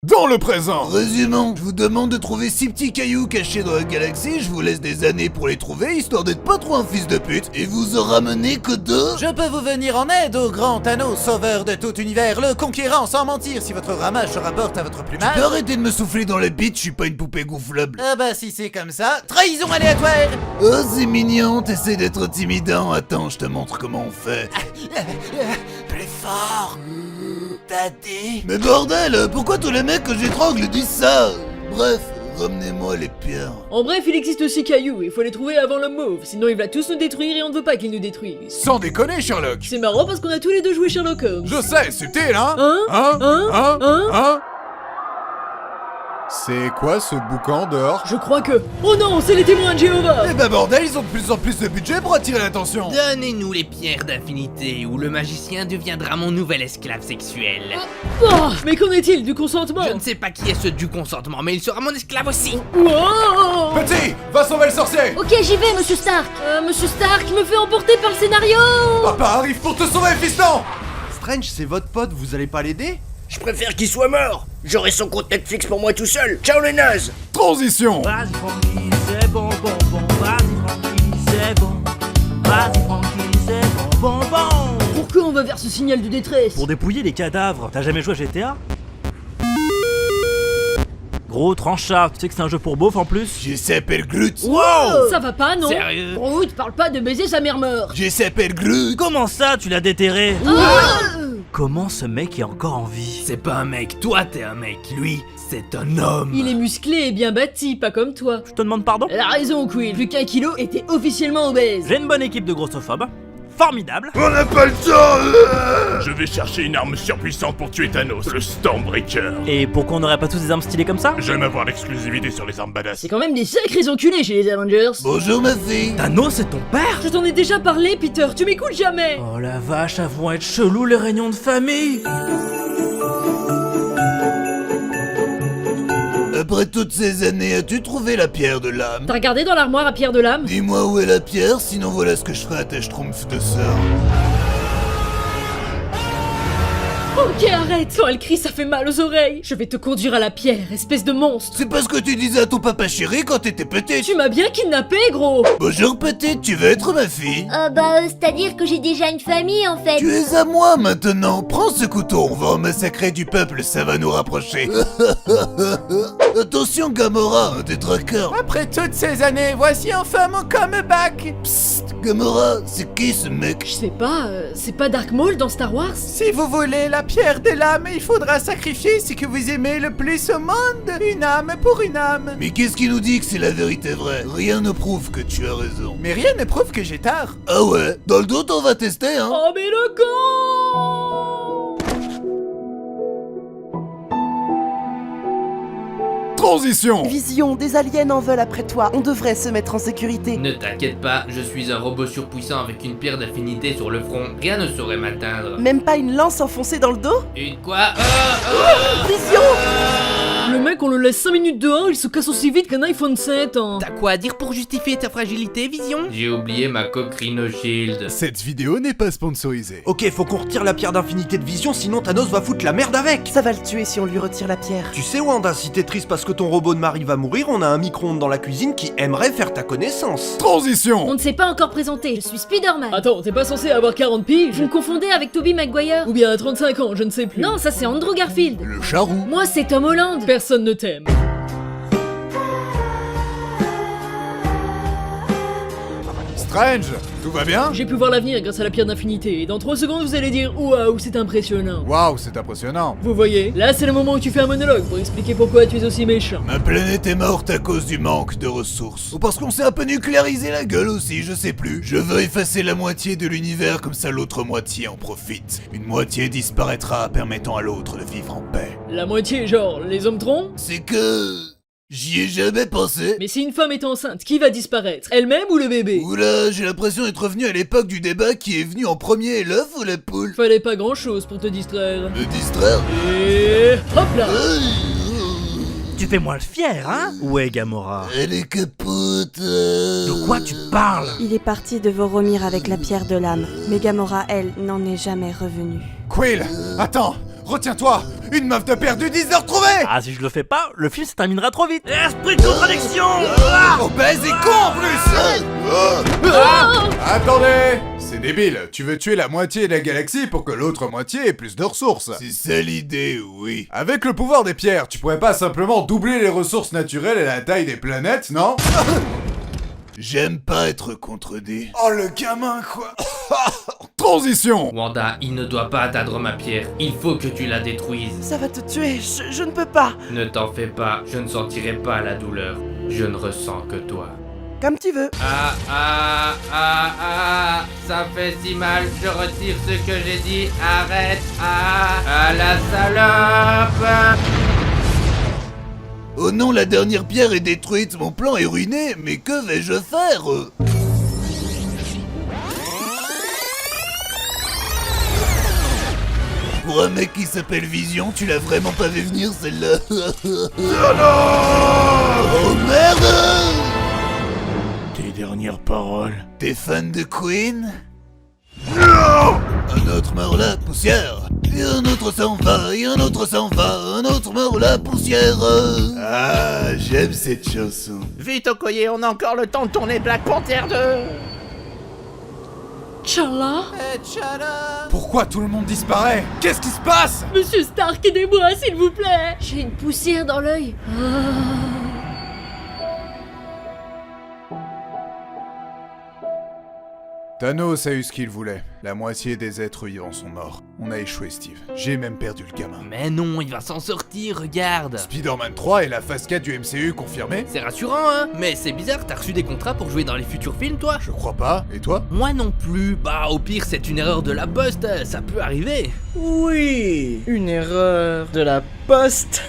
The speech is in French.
dans le présent. Résumons, je vous demande de trouver 6 petits cailloux cachés dans la galaxie, je vous laisse des années pour les trouver, histoire d'être pas trop un fils de pute, et vous en ramenez que 2. Je peux vous venir en aide au grand Thanos, sauveur de tout univers, le conquérant sans mentir, si votre ramage se rapporte à votre plumage. Tu peux arrêter de me souffler dans la bite, je suis pas une poupée gonflable. Ah bah si c'est comme ça, trahison aléatoire. Oh, c'est mignon, t'essaies d'être intimidant, attends, je te montre comment on fait. Plus fort. T'as dit... Mais bordel, pourquoi tous les mecs que j'étrangle disent ça? Bref, ramenez-moi les pierres. En bref, il existe 6 cailloux, il faut les trouver avant le mauve, sinon il va tous nous détruire et on ne veut pas qu'il nous détruise. Sans déconner, Sherlock. C'est marrant parce qu'on a tous les deux joué Sherlock Holmes. Je sais, subtil, hein? Hein? C'est quoi ce boucan dehors? Je crois que... Oh non, c'est les témoins de Jéhovah. Eh ben bordel, ils ont de plus en plus de budget pour attirer l'attention. Donnez-nous les pierres d'infinité ou le magicien deviendra mon nouvel esclave sexuel. Oh, mais qu'en est-il du consentement? Je ne sais pas qui est ce du consentement, mais il sera mon esclave aussi. Wow. Petit, va sauver le sorcier. Ok, j'y vais, monsieur Stark. Monsieur Stark me fait emporter par le scénario. Papa arrive pour te sauver, fiston. Strange, c'est votre pote, vous allez pas l'aider? Je préfère qu'il soit mort. J'aurai son compte Netflix pour moi tout seul. Ciao les nazes. Transition. Vas-y tranquille, c'est bon, vas-y tranquille, c'est bon. Vas-y tranquille, c'est bon. Pourquoi on va vers ce signal de détresse? Pour dépouiller les cadavres. T'as jamais joué à GTA? Gros tranchard, tu sais que c'est un jeu pour beauf en plus? Je s'appelle Groot. Wow. Ça va pas, non? Sérieux? Groot, parle pas de baiser sa mère morte. Je s'appelle Groot. Comment ça, tu l'as déterré? Comment ce mec est encore en vie? C'est pas un mec, toi t'es un mec, lui, c'est un homme. Il est musclé et bien bâti, pas comme toi. Je te demande pardon? Elle a raison, Quill, vu qu'un kilo était officiellement obèse. J'ai une bonne équipe de grossophobes. Formidable. On n'a pas le temps. Je vais chercher une arme surpuissante pour tuer Thanos, le Stormbreaker. Et pourquoi on n'aurait pas tous des armes stylées comme ça? J'aime avoir l'exclusivité sur les armes badass. C'est quand même des sacrés enculés chez les Avengers. Bonjour ma fille. Thanos, c'est ton père? Je t'en ai déjà parlé, Peter, tu m'écoutes jamais. Oh la vache, elles vont être chelous les réunions de famille. Après toutes ces années, as-tu trouvé la pierre de l'âme? T'as regardé dans l'armoire à pierre de lame? Dis-moi où est la pierre, sinon voilà ce que je ferai à ta schtroumpf de sœur. Ok, arrête. Quand elle crie, ça fait mal aux oreilles. Je vais te conduire à la pierre, espèce de monstre. C'est pas ce que tu disais à ton papa chéri quand t'étais petite. Tu m'as bien kidnappé, gros. Bonjour petite, tu veux être ma fille? C'est-à-dire que j'ai déjà une famille en fait. Tu es à moi maintenant, prends ce couteau, on va en massacrer du peuple, ça va nous rapprocher. Attention Gamora, un détraqueur. Après toutes ces années, voici enfin mon comeback. Psst, Gamora, c'est qui ce mec? Je sais pas, c'est pas Dark Maul dans Star Wars? Si vous voulez la pierre de l'âme, il faudra sacrifier ce que vous aimez le plus au monde. Une âme pour une âme. Mais qu'est-ce qui nous dit que c'est la vérité vraie? Rien ne prouve que tu as raison. Mais rien ne prouve que j'ai tort. Ah ouais? Dans le doute on va tester hein? Oh mais le con! Transition. Vision, des aliens en veulent après toi, on devrait se mettre en sécurité. Ne t'inquiète pas, je suis un robot surpuissant avec une pierre d'infinité sur le front. Rien ne saurait m'atteindre. Même pas une lance enfoncée dans le dos? Une quoi? Vision! Le mec, on le laisse 5 minutes dehors, il se casse aussi vite qu'un iPhone 7 hein. T'as quoi à dire pour justifier ta fragilité, Vision? J'ai oublié ma coque Rhino Shield. Cette vidéo n'est pas sponsorisée. Ok, faut qu'on retire la pierre d'infinité de Vision, sinon Thanos va foutre la merde avec. Ça va le tuer si on lui retire la pierre. Tu sais Wanda, si t'es triste parce que ton robot de mari va mourir, on a un micro-ondes dans la cuisine qui aimerait faire ta connaissance. Transition. On ne s'est pas encore présenté, je suis Spider-Man. Attends, t'es pas censé avoir 40 piges? Vous me confondez avec Tobey Maguire? Ou bien 35 ans, je ne sais plus. Non, ça c'est Andrew Garfield. Le charroux. Moi c'est Tom Holland. Personne ne t'aime. Strange, tout va bien? J'ai pu voir l'avenir grâce à la pierre d'infinité, et dans 3 secondes vous allez dire waouh, c'est impressionnant. Waouh, c'est impressionnant. Vous voyez, là c'est le moment où tu fais un monologue pour expliquer pourquoi tu es aussi méchant. Ma planète est morte à cause du manque de ressources. Ou parce qu'on s'est un peu nucléarisé la gueule aussi, je sais plus. Je veux effacer la moitié de l'univers comme ça l'autre moitié en profite. Une moitié disparaîtra permettant à l'autre de vivre en paix. La moitié, genre, les hommes troncs? C'est que... j'y ai jamais pensé. Mais si une femme est enceinte, qui va disparaître? Elle-même ou le bébé? Oula, j'ai l'impression d'être revenu à l'époque du débat qui est venu en premier, l'œuf ou la poule? Fallait pas grand chose pour te distraire. Me distraire? Et hop là! Tu fais moins le fier, hein? Ouais, Gamora. Elle est capote. De quoi tu parles? Il est parti de Voromir avec la pierre de l'âme, mais Gamora, elle, n'en est jamais revenue. Quill, attends, retiens-toi. Une meuf de perdu, 10 heures retrouvée. Ah, si je le fais pas, le film se terminera trop vite. Esprit de contradiction. Obèse et con en plus. Attendez! C'est débile, tu veux tuer la moitié de la galaxie pour que l'autre moitié ait plus de ressources. C'est ça l'idée, oui. Avec le pouvoir des pierres, tu pourrais pas simplement doubler les ressources naturelles et la taille des planètes, non? J'aime pas être contredit. Oh le gamin quoi. Transition. Wanda, il ne doit pas atteindre ma pierre. Il faut que tu la détruises. Ça va te tuer, je ne peux pas. Ne t'en fais pas, je ne sentirai pas la douleur. Je ne ressens que toi. Comme tu veux. Ça fait si mal, je retire ce que j'ai dit, arrête, la salope. Oh non, la dernière pierre est détruite, mon plan est ruiné, mais que vais-je faire? Pour un mec qui s'appelle Vision, tu l'as vraiment pas vu venir celle-là? Oh merde! Tes dernières paroles. T'es fan de Queen? Un autre meurt la poussière, et un autre s'en va, et un autre s'en va, un autre meurt la poussière. Ah, j'aime cette chanson. Vite, Okoye, on a encore le temps de tourner Black Panther 2. T'Challa? Pourquoi tout le monde disparaît? Qu'est-ce qui se passe? Monsieur Stark, aidez-moi, s'il vous plaît! J'ai une poussière dans l'œil. Thanos a eu ce qu'il voulait. La moitié des êtres vivants sont morts. On a échoué, Steve. J'ai même perdu le gamin. Mais non, il va s'en sortir, regarde. Spider-Man 3 est la phase 4 du MCU confirmée? C'est rassurant, hein? Mais c'est bizarre, t'as reçu des contrats pour jouer dans les futurs films, toi? Je crois pas. Et toi? Moi non plus. Bah, au pire, c'est une erreur de la poste, ça peut arriver. Oui, une erreur de la poste.